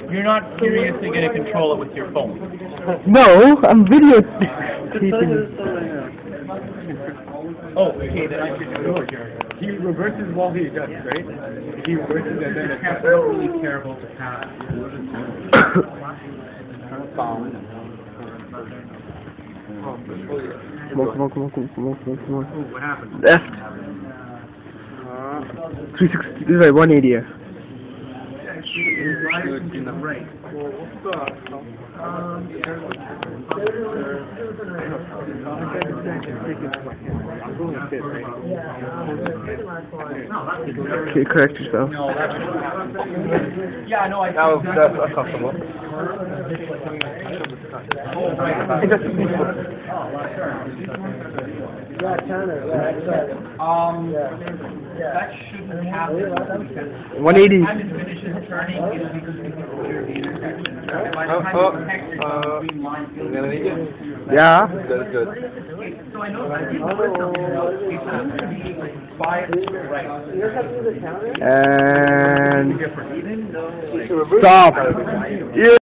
You're not seriously going to control it with your phone. No, I'm video keeping. Oh, okay, then I should do it. He reverses while he adjusts, right? He reverses and then I don't really care about the path. Come on. Oh, what happened? Left. 360, this is like 180. Right. Okay, correct yourself. Yeah, no, I That's uncomfortable. That shouldn't happen because 180. by the time it finishes turning, it'll be completely clear the intersection. And by the time the texture between lines, it'll be Yeah. Good. so I know that people put something else, it's going to be biased to the right. And stop. Yeah.